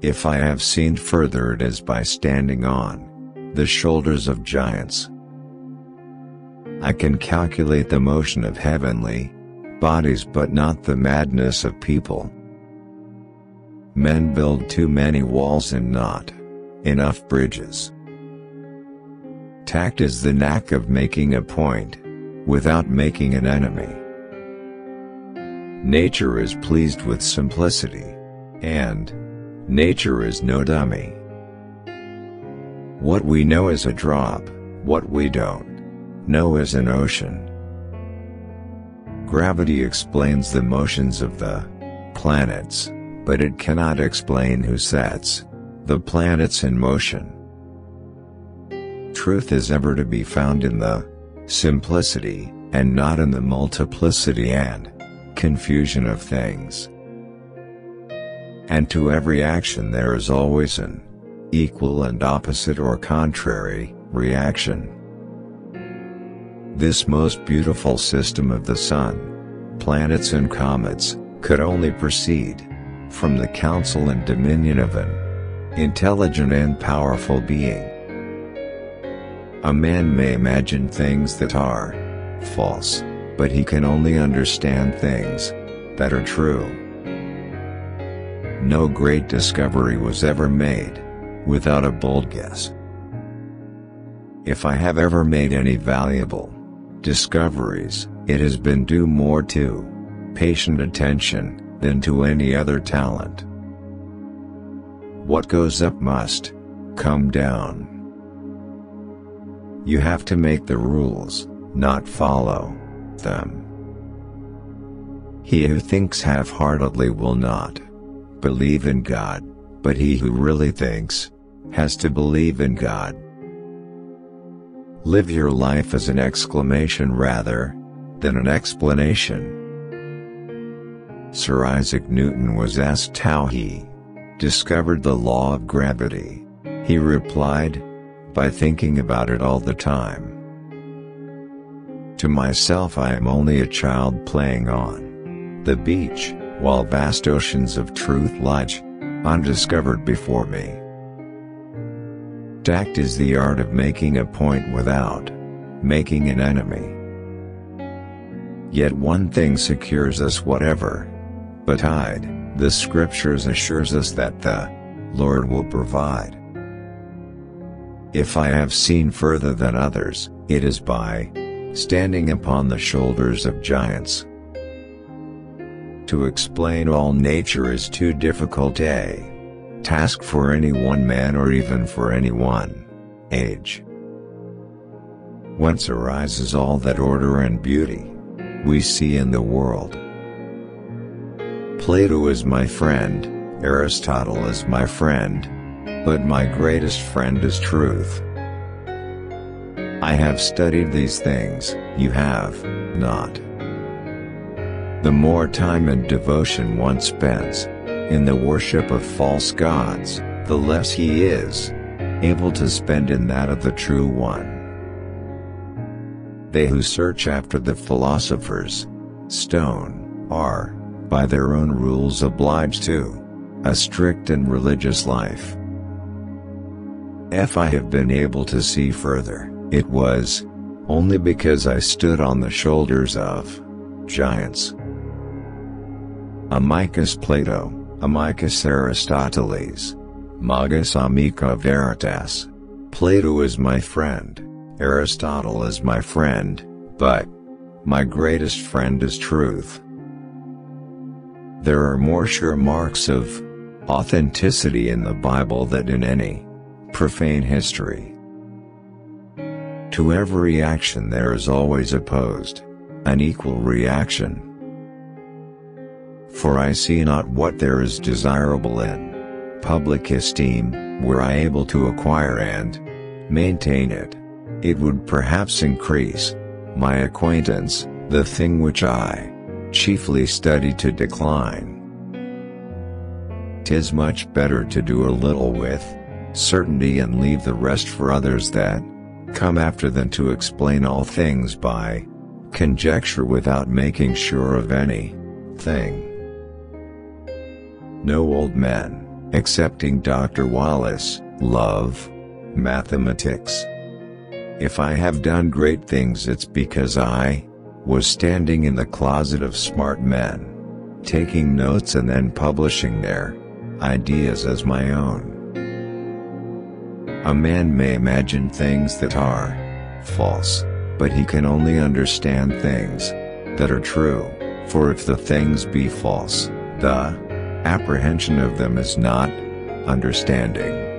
If I have seen further, it is by standing on the shoulders of giants. I can calculate the motion of heavenly bodies, but not the madness of people. Men build too many walls and not enough bridges. Tact is the knack of making a point without making an enemy. Nature is pleased with simplicity, and nature is no dummy. What we know is a drop, what we don't know is an ocean. Gravity explains the motions of the planets, but it cannot explain who sets the planets in motion. Truth is ever to be found in the simplicity, and not in the multiplicity and confusion of things. And to every action there is always an equal and opposite or contrary reaction. This most beautiful system of the sun, planets and comets, could only proceed from the counsel and dominion of an intelligent and powerful being. A man may imagine things that are false, but he can only understand things that are true. No great discovery was ever made without a bold guess. If I have ever made any valuable discoveries, it has been due more to patient attention than to any other talent. What goes up must come down. You have to make the rules, not follow them. He who thinks half-heartedly will not believe in God, but he who really thinks has to believe in God. Live your life as an exclamation rather than an explanation. Sir Isaac Newton was asked how he discovered the law of gravity. He replied, "By thinking about it all the time. To myself I am only a child playing on the beach, while vast oceans of truth lie undiscovered before me." Tact is the art of making a point without making an enemy. Yet one thing secures us whatever betide, the scriptures assures us that the Lord will provide. If I have seen further than others, it is by standing upon the shoulders of giants. To explain all nature is too difficult a task for any one man or even for any one age. Whence arises all that order and beauty we see in the world? Plato is my friend, Aristotle is my friend, but my greatest friend is truth. I have studied these things, you have not. The more time and devotion one spends in the worship of false gods, the less he is able to spend in that of the true one. They who search after the philosopher's stone are, by their own rules, obliged to a strict and religious life. If I have been able to see further, it was only because I stood on the shoulders of giants. Amicus Plato, amicus Aristoteles, magis amica veritas. Plato is my friend, Aristotle is my friend, but my greatest friend is truth. There are more sure marks of authenticity in the Bible than in any profane history. To every action there is always opposed an equal reaction. For I see not what there is desirable in public esteem, were I able to acquire and maintain it. It would perhaps increase my acquaintance, the thing which I chiefly study to decline. 'Tis much better to do a little with certainty and leave the rest for others that come after than to explain all things by conjecture without making sure of any thing. No old men Accepting Dr. Wallace, love, mathematics. If I have done great things, it's because I was standing in the closet of smart men, taking notes and then publishing their ideas as my own. A man may imagine things that are false, but he can only understand things that are true, for if the things be false, the apprehension of them is not understanding.